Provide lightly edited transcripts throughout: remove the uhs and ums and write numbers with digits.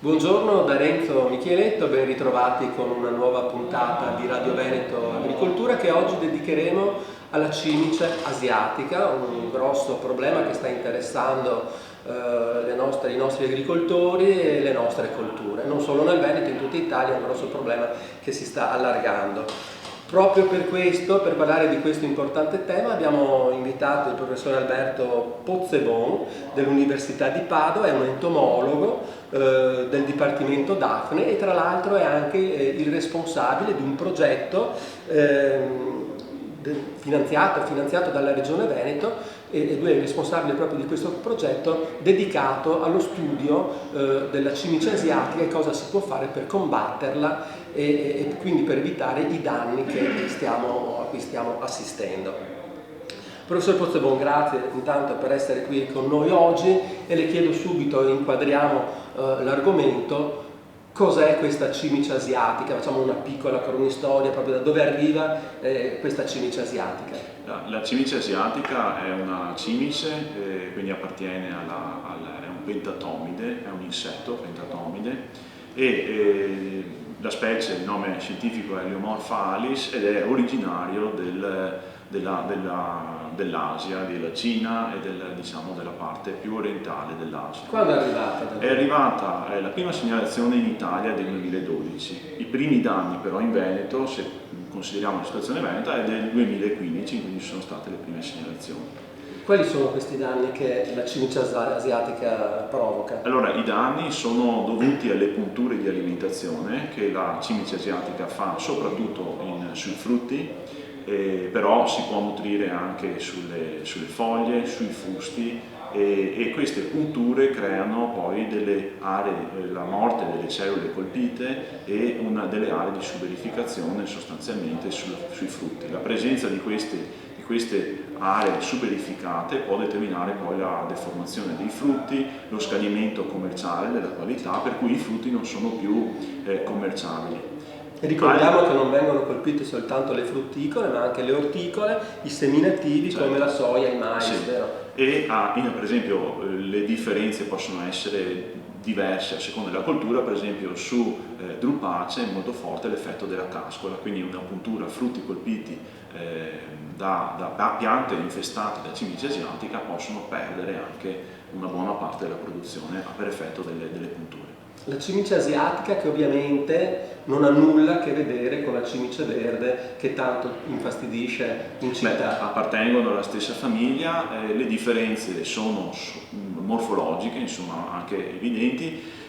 Buongiorno da Renzo Micheletto, ben ritrovati con una nuova puntata di Radio Veneto Agricoltura che oggi dedicheremo alla cimice asiatica, un grosso problema che sta interessando i nostri agricoltori e le nostre colture. Non solo nel Veneto, in tutta Italia è un grosso problema che si sta allargando. Proprio per questo, per parlare di questo importante tema, abbiamo invitato il professor Alberto Pozzebon dell'Università di Padova, è un entomologo del Dipartimento Dafne e tra l'altro è anche il responsabile di un progetto finanziato dalla Regione Veneto e lui è il responsabile proprio di questo progetto dedicato allo studio della cimice asiatica e cosa si può fare per combatterla e quindi per evitare i danni a cui stiamo assistendo. Professor Pozzebon, grazie intanto per essere qui con noi oggi e le chiedo subito, inquadriamo l'argomento, cos'è questa cimice asiatica? Facciamo una piccola cronistoria proprio da dove arriva questa cimice asiatica. La cimice asiatica è una cimice, quindi appartiene è un pentatomide, è un insetto pentatomide e la specie, il nome scientifico è Leiomorpha alis ed è originario dell'Asia, della Cina e della parte più orientale dell'Asia. Quando è arrivata? È arrivata la prima segnalazione in Italia del 2012. I primi danni però in Veneto, se consideriamo la situazione veneta, è del 2015, quindi ci sono state le prime segnalazioni. Quali sono questi danni che la cimice asiatica provoca? Allora, i danni sono dovuti alle punture di alimentazione che la cimice asiatica fa soprattutto sui frutti, però si può nutrire anche sulle foglie, sui fusti e queste punture creano poi delle aree, la morte delle cellule colpite e delle aree di suberificazione sostanzialmente sui frutti. La presenza di queste aree suberificate può determinare poi la deformazione dei frutti, lo scadimento commerciale della qualità, per cui i frutti non sono più commerciabili. E ricordiamo che non vengono colpite soltanto le frutticole, ma anche le orticole, i seminativi, certo, come la soia, il mais, sì, vero? E per esempio le differenze possono essere diverse a seconda della coltura. Per esempio su Drupace è molto forte l'effetto della cascola, quindi una puntura, frutti colpiti da piante infestate da cimice asiatica possono perdere anche una buona parte della produzione per effetto delle punture. La cimice asiatica che ovviamente non ha nulla a che vedere con la cimice verde che tanto infastidisce in città. Appartengono alla stessa famiglia, le differenze sono morfologiche, insomma anche evidenti.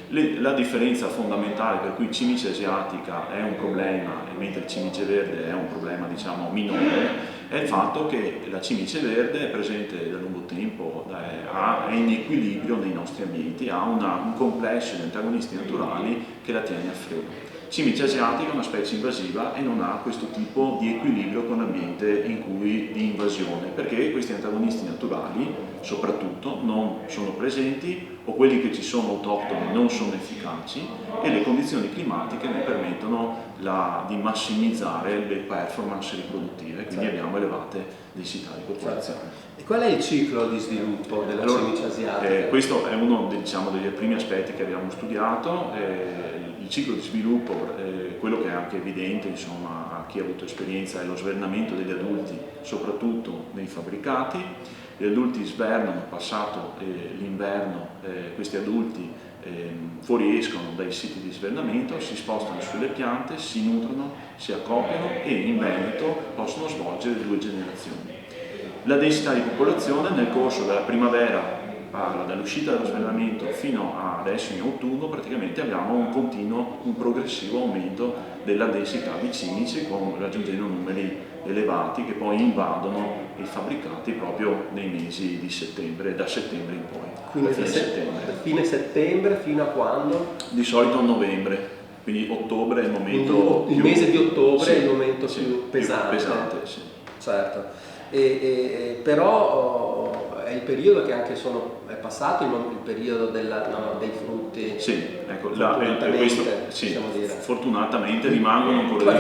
La differenza fondamentale per cui cimice asiatica è un problema mentre cimice verde è un problema diciamo minore è il fatto che la cimice verde è presente da lungo tempo, è in equilibrio nei nostri ambienti, ha un complesso di antagonisti naturali che la tiene a freno. Cimice asiatica è una specie invasiva e non ha questo tipo di equilibrio con l'ambiente di invasione, perché questi antagonisti naturali soprattutto non sono presenti o quelli che ci sono autoctoni non sono efficaci e le condizioni climatiche ne permettono di massimizzare le performance riproduttive, quindi abbiamo elevate densità di popolazione. E qual è il ciclo di sviluppo della cimice asiatica? Questo è uno dei primi aspetti che abbiamo studiato. Il ciclo di sviluppo, quello che è anche evidente insomma, a chi ha avuto esperienza, è lo svernamento degli adulti, soprattutto nei fabbricati. Gli adulti svernano, passato l'inverno, questi adulti fuoriescono dai siti di svernamento, si spostano sulle piante, si nutrono, si accoppiano e in Veneto possono svolgere 2 generazioni. La densità di popolazione nel corso della primavera, dall'uscita dello svernamento fino a adesso in autunno, praticamente abbiamo un progressivo aumento della densità di cimici, raggiungendo numeri elevati che poi invadono i fabbricati proprio nei mesi di settembre, da settembre in poi. Quindi da fine settembre fino a quando? Di solito a novembre, quindi ottobre è il momento il mese di ottobre sì, è il momento più pesante. Sì. Certo, però è il periodo che anche è passato il periodo dei frutti. Sì, ecco, fortunatamente rimangono ancora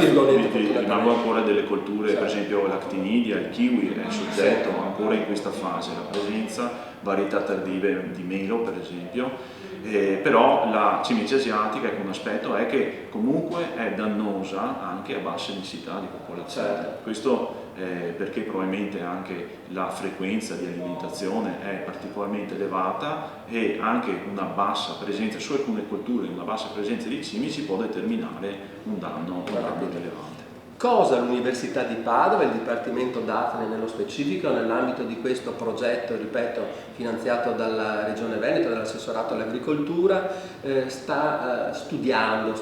delle colture, certo. Per esempio l'actinidia, il kiwi è soggetto ancora in questa fase, la presenza, varietà tardive di melo per esempio, Però la cimice asiatica, un aspetto è che comunque è dannosa anche a bassa densità di popolazione. Certo. Questo perché probabilmente anche la frequenza di alimentazione è particolarmente elevata e anche una bassa presenza su alcune colture, una bassa presenza di cimici può determinare un danno rilevante. Cosa l'Università di Padova e il Dipartimento Dafne nello specifico nell'ambito di questo progetto, ripeto, finanziato dalla Regione Veneto, dall'assessorato all'agricoltura, sta studiando,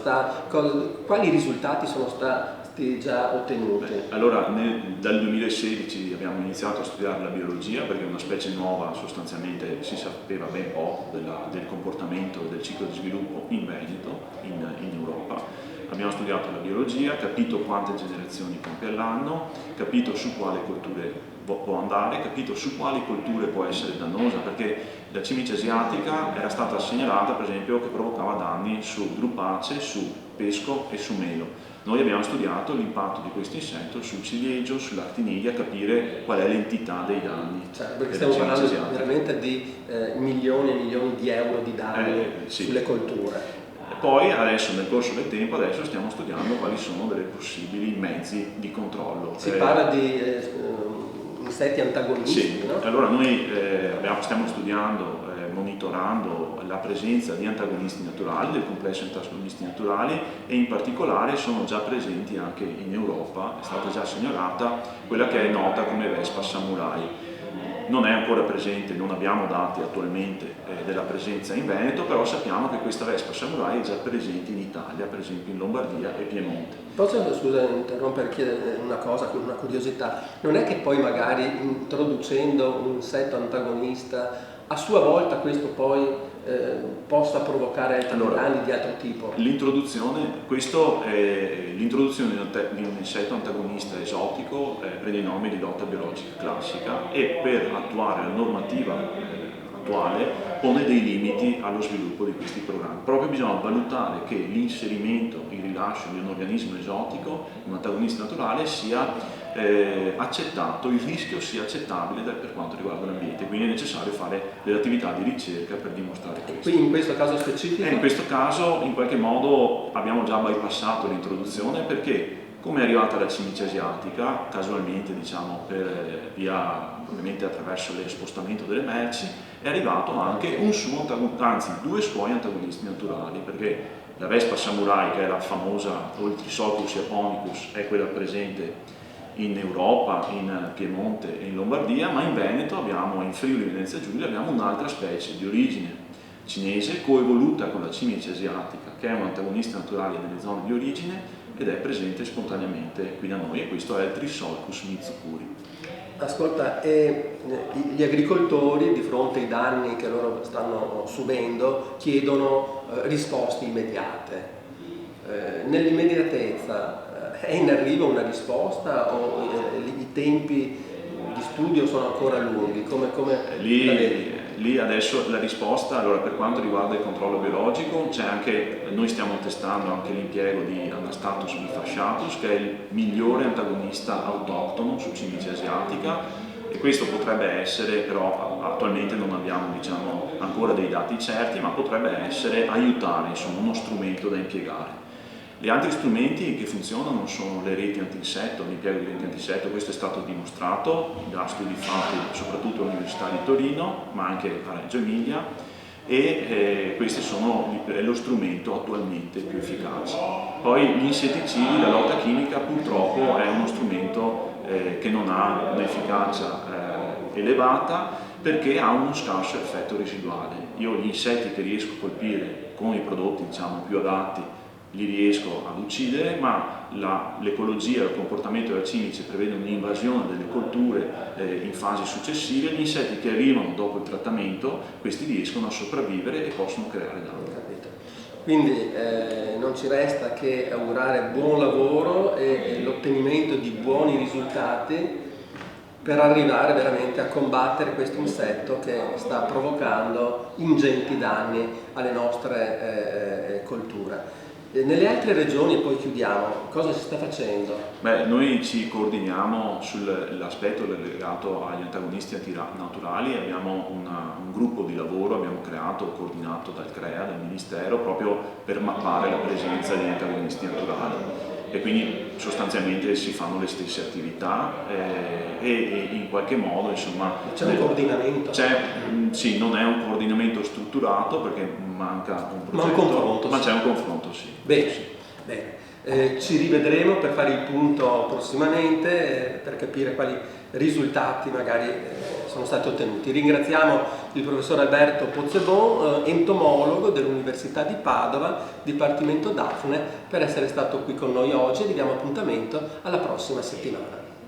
quali risultati sono stati già ottenuti? Allora, dal 2016 abbiamo iniziato a studiare la biologia perché è una specie nuova, sostanzialmente si sapeva ben poco del comportamento del ciclo di sviluppo in Veneto, in Europa. Abbiamo studiato la biologia, capito quante generazioni compie all'anno, capito su quali colture può andare, capito su quali colture può essere dannosa, perché la cimice asiatica era stata segnalata per esempio che provocava danni su drupace, su pesco e su melo. Noi abbiamo studiato l'impatto di questo insetto sul ciliegio, sull'artiniglia, capire qual è l'entità dei danni. Certo, perché stiamo parlando veramente di milioni e milioni di euro di danni sulle colture. Poi adesso nel corso del tempo stiamo studiando quali sono dei possibili mezzi di controllo. Si parla di insetti antagonisti, sì. No? Allora noi stiamo studiando, monitorando la presenza di antagonisti naturali, del complesso antagonisti naturali, e in particolare sono già presenti anche in Europa, è stata già segnalata quella che è nota come Vespa samurai. Non è ancora presente, non abbiamo dati attualmente della presenza in Veneto, però sappiamo che questa Vespa samurai è già presente in Italia, per esempio in Lombardia e Piemonte. Posso, scusa, interrompere, chiedere una cosa, una curiosità. Non è che poi magari introducendo un insetto antagonista, a sua volta questo poi possa provocare danni di altro tipo? L'introduzione di un insetto antagonista esotico prende il nome di lotta biologica classica e per attuare la normativa attuale pone dei limiti allo sviluppo di questi programmi. Proprio bisogna valutare che l'inserimento, il rilascio di un organismo esotico, un antagonista naturale, sia accettato, il rischio sia accettabile per quanto riguarda l'ambiente, quindi è necessario fare delle attività di ricerca per dimostrare questo. Quindi in questo caso specifico? In questo caso in qualche modo abbiamo già bypassato l'introduzione perché come è arrivata la cimice asiatica, casualmente diciamo per via ovviamente attraverso lo spostamento delle merci, è arrivato anche un suo anzi due suoi antagonisti naturali, perché la Vespa samurai, che è la famosa, o il Trisolcus japonicus, è quella presente in Europa, in Piemonte e in Lombardia, ma in Veneto abbiamo, in Friuli Venezia Giulia, abbiamo un'altra specie di origine cinese coevoluta con la cimice asiatica, che è un antagonista naturale delle zone di origine ed è presente spontaneamente qui da noi, e questo è il Trisolcus mitsukuri. Ascolta, gli agricoltori di fronte ai danni che loro stanno subendo chiedono risposte immediate. Nell'immediatezza è in arrivo una risposta o i tempi di studio sono ancora lunghi? Lì adesso la risposta, allora per quanto riguarda il controllo biologico, c'è anche, noi stiamo testando anche l'impiego di Anastatus bifasciatus, che è il migliore antagonista autoctono su cimice asiatica, e questo potrebbe essere, però attualmente non abbiamo diciamo ancora dei dati certi, ma potrebbe essere aiutare, insomma, uno strumento da impiegare. Gli altri strumenti che funzionano sono le reti antinsetto, l'impiego di reti antinsetto. Questo è stato dimostrato da studi fatti soprattutto all'Università di Torino, ma anche a Reggio Emilia, e questi sono lo strumento attualmente più efficace. Poi gli insetticidi, la lotta chimica purtroppo è uno strumento che non ha un'efficacia elevata perché ha uno scarso effetto residuale. Io gli insetti che riesco a colpire con i prodotti diciamo più adatti li riesco ad uccidere, ma l'ecologia, il comportamento della cimice prevede un'invasione delle colture in fasi successive. Gli insetti che arrivano dopo il trattamento, questi riescono a sopravvivere e possono creare danno. Quindi non ci resta che augurare buon lavoro e l'ottenimento di buoni risultati per arrivare veramente a combattere questo insetto che sta provocando ingenti danni alle nostre colture. Nelle altre regioni, e poi chiudiamo, cosa si sta facendo? Beh, noi ci coordiniamo sull'aspetto legato agli antagonisti antinaturali, abbiamo un gruppo di lavoro, abbiamo creato, coordinato dal CREA, dal Ministero, proprio per mappare la presenza degli antagonisti naturali. E quindi sostanzialmente si fanno le stesse attività e in qualche modo, insomma... C'è un coordinamento? Sì, non è un coordinamento strutturato perché manca un progetto, ma un confronto, ma sì. C'è un confronto, sì. Bene, bene. Ci rivedremo per fare il punto prossimamente, per capire quali risultati magari sono stati ottenuti. Ringraziamo il professor Alberto Pozzebon, entomologo dell'Università di Padova, Dipartimento Dafne, per essere stato qui con noi oggi e vi diamo appuntamento alla prossima settimana.